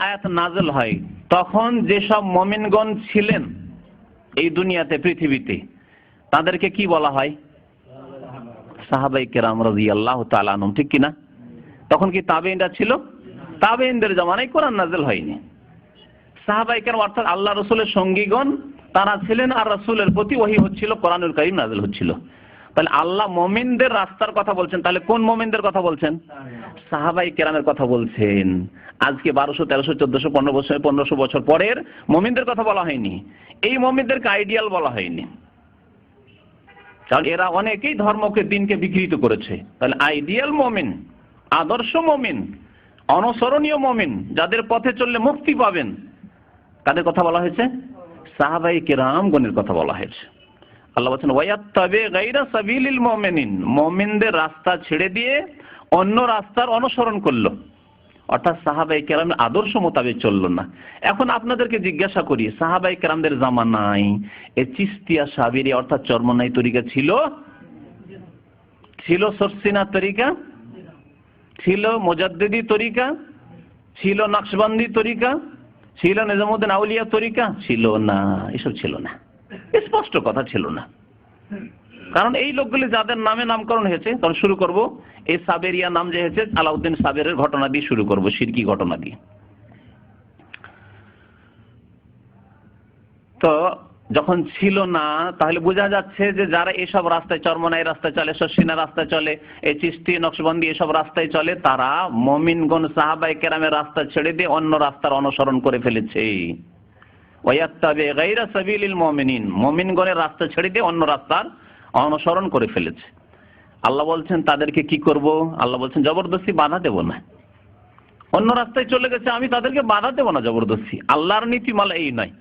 আয়াত নাযিল হয় তখন যেসব মুমিনগণ ছিলেন এই দুনিয়াতে পৃথিবীতে তাদেরকে কি বলা হয়? সাহাবায়ে কেরাম রাদিয়াল্লাহু তাআলা আনহুম, ঠিক কি না? তখন কি তাবেঈনরা ছিল? তাবেঈনদের জামানায় কোরআন নাযিল হয়নি। সাহাবায়ে কেরাম অর্থাৎ আল্লাহ রাসূলের সঙ্গীগণ তারা ছিলেন, আর রাসূলের প্রতি ওহী হচ্ছিল, কোরআনুল কারীম নাযিল হচ্ছিল। তাহলে আল্লাহ মুমিনদের রাস্তার কথা বলছেন, তাহলে কোন মুমিনদের কথা বলছেন? সাহাবায়ে কেরামের কথা বলছেন। আজকে 1200, 1300, 1400, 1500 বছর পরের মুমিনদের কথা বলা হয়নি। এই মুমিনদেরকে আইডিয়াল বলা হয়নি, কারণ এরা অনেকেই ধর্মকে, দিনকে বিকৃত করেছে। তাহলে আইডিয়াল মুমিন, আদর্শ মুমিন, অনুসরণীয় মুমিন, যাদের পথে চললে মুক্তি পাবেন, তাদের কথা বলা হয়েছে? সাহাবায়ে কেরামগণের কথা বলা হয়েছে। আল্লাহ বলেন ওয়ায়াত্তাবি গায়রা সাবিলিল মুমিনিন, মুমিনদের রাস্তা ছেড়ে দিয়ে অন্য রাস্তার অনুসরণ করলো, অর্থাৎ সাহাবায়ে কেরামের আদর্শ মোতাবেক চললো না। এখন আপনাদেরকে জিজ্ঞাসা করি, সাহাবায়ে কেরামদের জামানায় এই চিশতিয়া সাবিরি অর্থাৎ চরমনাই তরিকা ছিল? ছিল সরসিনা তরিকা? ছিল মুজাদ্দিদি তরিকা? ছিল নকশবন্দি তরিকা? ছিল নিজামুদ্দিন আউলিয়া তরিকা? ছিল না, এসব ছিল না, স্পষ্ট কথা ছিল না। কারণ এই লোকগুলি যাদের নামে নামকরণ হয়েছে, কারণ শুরু করব এই সাবেরিয়া নাম যে হয়েছে আলাউদ্দিন সাবেরের ঘটনা দিয়ে শুরু করব, শিরকি ঘটনা দিয়ে। তো যখন ছিল না, তাহলে বোঝা যাচ্ছে যে যারা এসব রাস্তায়, চরমনাই রাস্তায় চলে, শর্ষিনা রাস্তায় চলে, এই চিশতি নকশবন্দি এসব রাস্তায় চলে, তারা মুমিনগণ সাহাবায়ে কেরামের রাস্তা ছেড়ে দিয়ে অন্য রাস্তার অনুসরণ করে ফেলেছে। ওয়ায়াত্তাবি গায়রা সাবিলিল মুমিনিন, মুমিনগণের রাস্তা ছেড়ে দিয়ে অন্য রাস্তার অনুসরণ করে ফেলেছে। আল্লাহ বলছেন তাদেরকে কি করব? আল্লাহ বলছেন জবরদস্তি বাধা দেব না। অন্য রাস্তায় চলে গেছে, আমি তাদেরকে বাধা দেব না জবরদস্তি। আল্লাহর নীতিমালা এই নয়,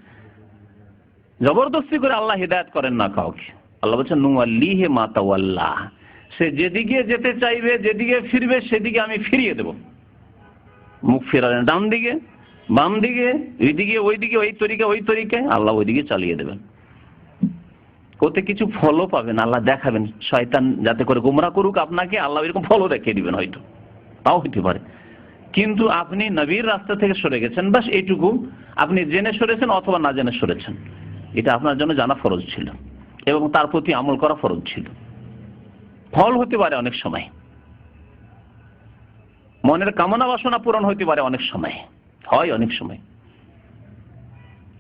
জবরদস্তি করে আল্লাহ হিদায়াত করেন না কাউকে। আল্লাহ বলছেন নুওয়াল্লিহি মা তাওয়াল্লা, সে যেদিকে যেতে চাইবে, যেদিকে ফিরবে, সেদিকে আমি ফিরিয়ে দেব। মুখ ফেরালেন ডান দিকে, বাম দিকে, এইদিকে ওইদিকে, ওই তরিকা ওই তরিকায়, আল্লাহ ওইদিকে চালিয়ে দেবেন। ওতে কিছু ফলও পাবেন, আল্লাহ দেখাবেন। শয়তান যাতে করে গোমরা করুক আপনাকে, আল্লাহ এরকম ফলও দেখিয়ে দিবেন, হয়তো তাও হইতে পারে। কিন্তু আপনি নবীর রাস্তা থেকে সরে গেছেন, বাস এইটুকু। আপনি জেনে সরেছেন অথবা না জেনে সরেছেন, এটা আপনার জন্য জানা ফরজ ছিল এবং তার প্রতি আমল করা ফরজ ছিল। ফল হতে পারে অনেক সময়, মনের কামনা বাসনা পূরণ হতে পারে অনেক সময়, হয় অনেক সময়।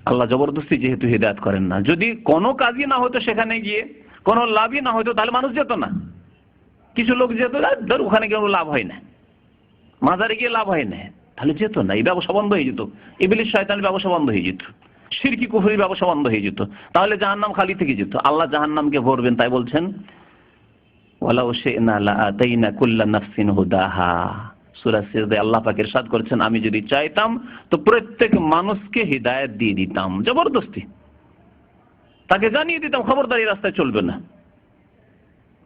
আল্লাহ জবরদস্তি যেহেতু হিদায়াত করেন না, যদি কোনো কাজই না হতো, সেখানে গিয়ে কোনো লাভই না হতো, তাহলে মানুষ যেত না। কিছু লোক যেত, ধর ওখানে গিয়ে লাভ হয় না, মাজারে গিয়ে লাভ হয় না, তাহলে যেত না। এই ব্যবসা বন্ধ হয়ে যেত, ইবলিস শয়তানের ব্যবসা বন্ধ হয়ে যেত, শিরকি কুফরি ব্যবসা বন্ধ হয়ে যেত, তাহলে জাহান্নাম খালি থেকে যেত। আল্লাহ জাহান্নামকে ভরবেন, তাই বলছেন ওয়ালাউ শি'না লাআতাইনা কুল্লা নাফসিন হুদাহা। সূরা সিজদায় আল্লাহ পাক ইরশাদ করেছেন, আমি যদি চাইতাম তো প্রত্যেক মানুষকে হিদায়াত দিয়ে দিতাম, জবরদস্তি তাকে জানিয়ে দিতাম খবরদার এই রাস্তায় চলবে না।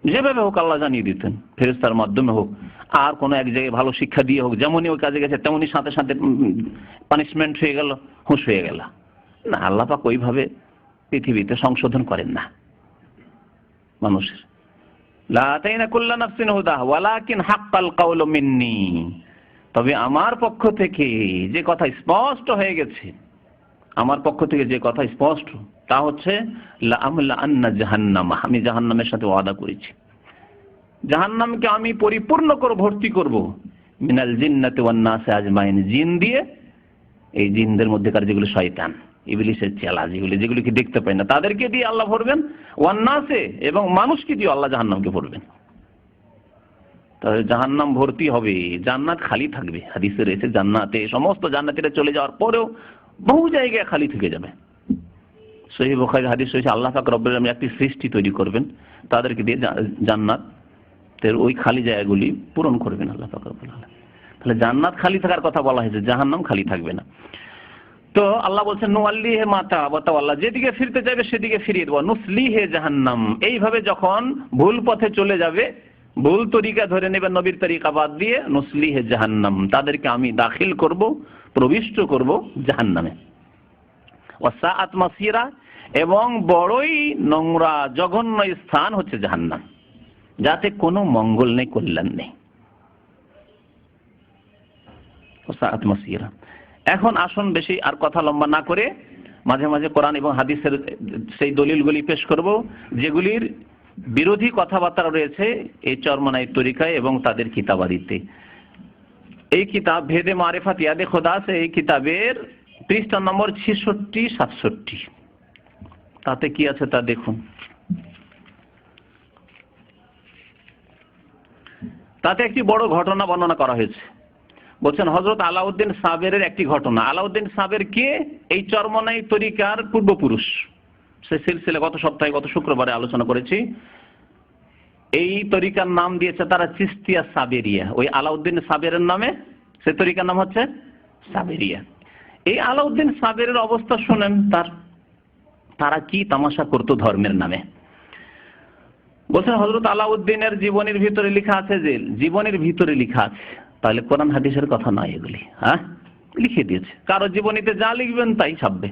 যেভাবে হোক আল্লাহ জানিয়ে দিতেন, ফেরেশতার মাধ্যমে হোক, আর কোনো এক জায়গায় ভালো শিক্ষা দিয়ে হোক, যেমনই ওই কাজে গেছে তেমনই সাথে সাথে পানিশমেন্ট হয়ে গেল, হুঁশ হয়ে গেল। না, আল্লাহ পাক ওইভাবে পৃথিবীতে সংশোধন করেন না মানুষের। লা আতাইনা কুল্লা নাফসিন হুদাহা ওয়ালাকিন হাক্কাল কাউলু মিন্নি, তবে আমার পক্ষ থেকে যে কথা স্পষ্ট হয়ে গেছে, আমার পক্ষ থেকে যে কথা স্পষ্ট, তা হচ্ছে লা আমলা আন্না জাহান্নাম, আমি জাহান্নামের সাথে ওয়াদা করেছি, জাহান্নামকে আমি পরিপূর্ণ করে ভর্তি করব, মিনাল জিন্নাতি ওয়ান নাসি আজমাইন, জিন দিয়ে, এই জিনদের মধ্যেকার যেগুলো শয়তান, ইবলিসের চেলা, যেগুলিকে দেখতে পায় না, তাদেরকে দিয়ে আল্লাহ ভরবেন, ওয়ান নাসে, এবং মানুষকে দিয়ে আল্লাহ জাহান্নামকে ভরবেন। তাহলে জাহান্নাম ভর্তি হবে, জান্নাত খালি থাকবে। হাদিসে রয়েছে জান্নাতে, সমস্ত জান্নাতীরা চলে যাওয়ার পরেও বহু জায়গায় খালি থেকে যাবে। সহিহ বুখারী হাদিস রয়েছে, আল্লাহ পাক রব্বুল আলামিন একটি সৃষ্টি তৈরি করবেন, তাদেরকে দিয়ে জান্নাতের ওই খালি জায়গাগুলি পূরণ করবেন আল্লাহ পাক রব্বুল আলামিন। তাহলে জান্নাত খালি থাকার কথা বলা হয়েছে, জাহান্নাম খালি থাকবে না। তো আল্লাহ বলছেন নুওয়াল্লিহি মা তাওয়াল্লা, যেদিকে ফিরতে চাইবে সেদিকে ফিরিয়ে দেবো, নুসলিহি জাহান্নাম। এইভাবে যখন ভুল পথে চলে যাবে, ভুল তরিকা ধরে নেবে, নবীর তরিকা বাদ দিয়ে, নুসলিহি জাহান্নাম, তাদেরকে আমি দাখিল করব, প্রবিষ্ট করব জাহান্নামে। ওয়াসাআত মাসিরা, এবং বড়ই নোংরা জঘন্য স্থান হচ্ছে জাহান্নাম, যাতে কোনো মঙ্গল নেই, কল্যাণ নেই। ওয়াসাআত মাসিরা। এখন আসুন বেশি আর কথা লম্বা না করে মাঝে মাঝে কোরআন এবং হাদিসের সেই দলিলগুলি পেশ করব যেগুলির বিরোধী কথাবার্তা রয়েছে এই চরমনাই তরিকায় এবং তাদের কিতাবাদিতে। এই কিতাব ভেদে মারিফাত ইয়াদে খোদা, এই কিতাবের পৃষ্ঠা নম্বর 66-67, তাতে কি আছে তা দেখুন। তাতে একটি বড় ঘটনা বর্ণনা করা হয়েছে। বলছেন হযরত আলাউদ্দিন সাবেরের একটি ঘটনা। আলাউদ্দিন সাবের কে? এই চরমনাই তরিকার পূর্বপুরুষ। সে সিলসিলা গত সপ্তাহে, গত শুক্রবারে আলোচনা করেছি। এই তরিকার নাম দিয়েছে তারা চিস্তিয়া সাবেরিয়া। ওই আলাউদ্দিন সাবেরের নামে সে তরিকার নাম হচ্ছে সাবেরিয়া। এই আলাউদ্দিন সাবেরের অবস্থা শোনেন, তারা কি তামাশা করতো ধর্মের নামে। বলছেন হযরত আলাউদ্দিনের জীবনের ভিতরে লেখা আছে, যে জীবনের ভিতরে লেখা আছে, তাহলে কোরআন হাদিসের কথা নয় এগুলি। হ্যাঁ, লিখে দিয়েছে। কারো জীবনীতে যা লিখবেন তাই ছাপবে।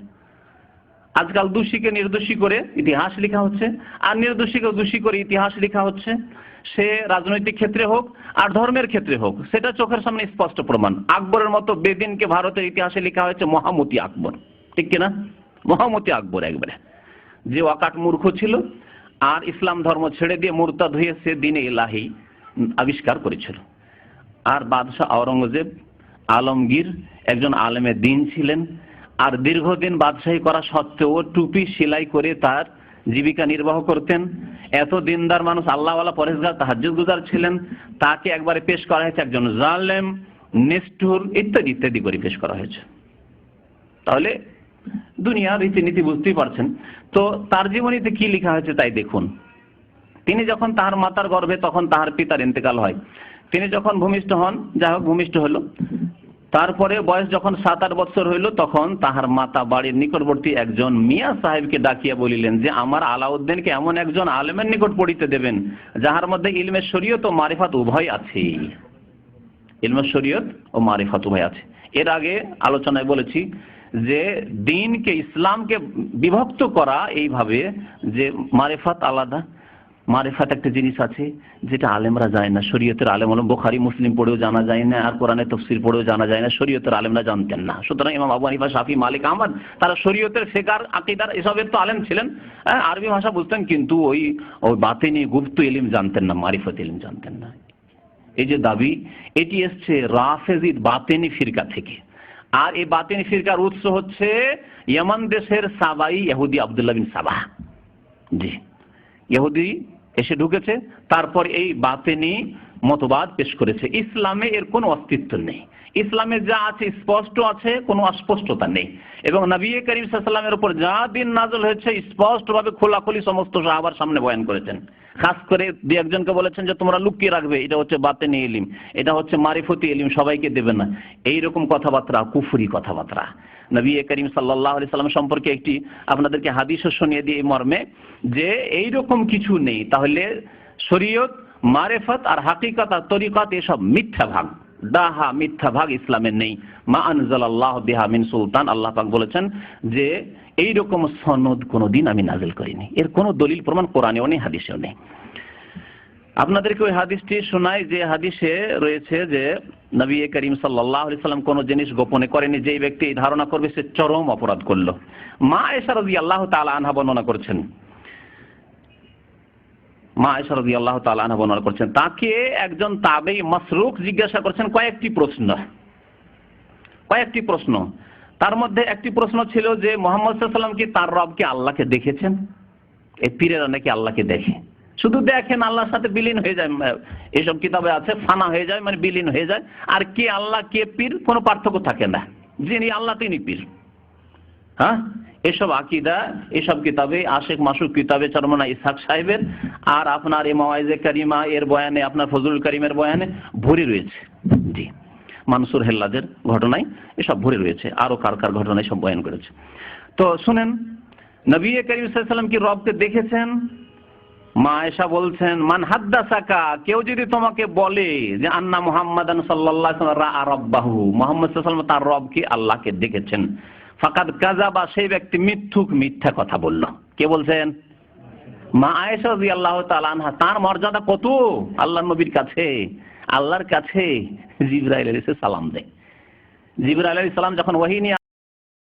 আজকাল দোষীকে নির্দোষী করে ইতিহাস লেখা হচ্ছে, আর নির্দোষীকে দোষী করে ইতিহাস লেখা হচ্ছে। সে রাজনৈতিক ক্ষেত্রে হোক আর ধর্মের ক্ষেত্রে হোক, সেটা চোখের সামনে স্পষ্ট প্রমাণ। আকবরের মতো বেদিনকে ভারতের ইতিহাসে লেখা হয়েছে মহামতি আকবর, ঠিক কিনা? মহামতি আকবর একবারে, যে ওয়াকাট মূর্খ ছিল আর ইসলাম ধর্ম ছেড়ে দিয়ে মুরতাদ হয়ে সে দ্বীনে ইলাহি আবিষ্কার করেছিল। আর বাদশাহ আওরঙ্গজেব আলমগীর একজন আলেমে দ্বীন ছিলেন, আর দীর্ঘদিন বাদশাহী করা সত্ত্বেও টুপি সেলাই করে তার জীবিকা নির্বাহ করতেন। এত দিনদার মানুষ, আল্লাহওয়ালা, পরেশগার, তাহাজ্জুদ গুজার ছিলেন। তাকে একবারে পেশ করা হয়েছে একজন জালেম, নিষ্ঠুর, ইত্যাদি ইত্যাদি করে পেশ করা হয়েছে। তাহলে দুনিয়ার রীতিনীতি বুঝতেই পারছেন। তো তার জীবনীতে কি লেখা হয়েছে তাই দেখুন। তিনি যখন তাহার মাতার গর্ভে, তখন তাহার পিতার ইন্তেকাল হয়। তিনি যখন ভূমিষ্ঠ হন, যাই হোক ভূমিষ্ঠ হলো, তারপরে বয়স যখন 7-8 বছর হইল, তখন তাহার মাতা বাড়ির নিকটবর্তী একজন মিয়া সাহেবকে ডাকিয়া বলিলেন যে আমার আলাউদ্দিনকে এমন একজন আলেমের নিকট পড়িতে দেবেন যাহার মধ্যে ইলমে শরীয়ত ও মারিফাত উভয় আছে। ইলমে শরীয়ত ও মারিফাত উভয় আছে। এর আগে আলোচনায় বলেছি যে দ্বীনকে, ইসলামকে বিভক্ত করা এইভাবে যে মারিফাত আলাদা, মারিফাত একটা জিনিস আছে যেটা আলেমরা যায় না। শরীয়তের আলেম হলো বুখারী মুসলিম পড়েও জানা যায় না, আর কোরআনের তাফসীর পড়েও জানা যায় না। শরীয়তের আলেমরা জানতেন না। সুতরাং ইমাম আবু হানিফা, শাফি, মালিক, আহমদ তারা শরীয়তের, ফিকহ, আকীদার এসবের তো আলেম ছিলেন। আরবি ভাষা বুঝতেন, কিন্তু ওই বাতিনি গুপ্ত ইলম জানতেন না, মারিফত ইলম জানতেন না। এই যে দাবি, এটি এসছে রাফেজি বাতিনি ফিরকা থেকে। আর এই বাতিনি ফিরকার উৎস হচ্ছে ইয়েমান দেশের সাবাই ইহুদি আব্দুল্লাহ বিন সাবাহ। জি, ইহুদি এসে ঢুকেছে, তারপর এই বাতিনি মতবাদ পেশ করেছে। ইসলামে এর কোনো অস্তিত্ব নেই। ইসলামে যা আছে স্পষ্ট আছে, কোনো অস্পষ্টতা নেই। এবং নবী করিম সাল্লাল্লাহু আলাইহি ওয়াসাল্লামের উপর যা দিন নাযিল হয়েছে স্পষ্টভাবে খোলাখুলি সমস্ত সাহাবার সামনে বয়ান করেছেন। খাস করে দুই একজনকে বলেছেন যে তোমরা লুকিয়ে রাখবে, এটা হচ্ছে বাতিনি ইলম, এটা হচ্ছে মারিফতি ইলম, সবাইকে দেবে না। এইরকম কথাবার্তা কুফরি কথাবার্তা। নবী করিম সাল্লাল্লাহু আলাইহি ওয়াসাল্লাম সম্পর্কে একটি আপনাদেরকে হাদিসও শুনিয়ে দিয়ে এই মর্মে যে এইরকম কিছু নেই। তাহলে শরীয়ত, মারিফত আর হাকিকত আর তরিকত এসব মিথ্যা ভাগ, দাহা মিথ্যা ভাগ ইসলামের নেই। মা আনজালাল্লাহু বিহা মিন সুলতান, আল্লাহ পাক বলেছেন যে এইরকম সনদ কোনোদিন আমি নাযিল করিনি। এর কোনো দলিল প্রমাণ কোরআনেও নেই, হাদিসেও নেই। আপনাদেরকে ওই হাদিসটি শোনাই যে হাদিসে রয়েছে যে নবী করিম সাল্লাল্লাহু আলাইহি সাল্লাম কোনো জিনিস গোপনে করেনি। যেই ব্যক্তি এই ধারণা করবে সে চরম অপরাধ করলো। মা আয়েশা রাদিয়াল্লাহু তাআলা আনহা বর্ণনা করছেন, মা আয়েশা রাদিয়াল্লাহু তাআলা আনহা বর্ণনা করছেন, তাকে একজন তাবেঈ মাসরুক জিজ্ঞাসা করছেন কয়েকটি প্রশ্ন। তার মধ্যে একটি প্রশ্ন ছিল যে মুহাম্মদ সাল্লাল্লাহু আলাইহি ওয়াসাল্লাম কি তার রবকে আল্লাহকে দেখেছেন? এই পীরেরা নাকি আল্লাহকে দেখে, শুধু দেখেন, আল্লাহর সাথে বিলীন হয়ে যায়। এসব কিতাবে আছে ফানা হয়ে যায়, মানে বিলীন হয়ে যায়। আর কে আল্লাহ কে পীর কোনো পার্থক্য থাকে না, যিনি আল্লাহ তিনি পীর। হ্যাঁ, এসব আকীদা এসব কিতাবে, আশিক মাসুক কিতাবে চরমনা ইসহাক সাহেবের আর আপনার এই মাওয়াইজে কারিমা এর বয়ানে, আপনার ফজলুল করিমের বয়ানে ভরে রয়েছে। জি, মানসুর হেল্লাদের ঘটনায় এসব ভরে রয়েছে, আরো কার কার ঘটনায় সব বয়ান করেছে। তো শুনেন, নবী করিম সাল্লাল্লাহু আলাইহি ওয়াসাল্লাম কি রবকে দেখেছেন? মা আয়েশা বলছেন, মান হাদ্দাসাকা, কেউ যদি তোমাকে বলে যে আন্না মুহাম্মাদান সাল্লাল্লাহু আলাইহি ওয়াসাল্লাম রাআ রাব্বাহু, মুহাম্মদ সাল্লাল্লাহু আলাইহি ওয়াসাল্লাম তার রবকে আল্লাহকে দেখেছেন, ফাকাদ কাযাবা, সেই ব্যক্তি মিথ্যা কথা বলল। কে বলছেন? মা আয়েশা রাদিয়াল্লাহু তাআলা আনহা। তার মর্যাদা কত আল্লাহর নবীর কাছে, আল্লাহর কাছে জিবরাইল আলাইহিস সালাম দেয়। জিবরাইল আলাইহিস সালাম যখন ওহী নিয়ে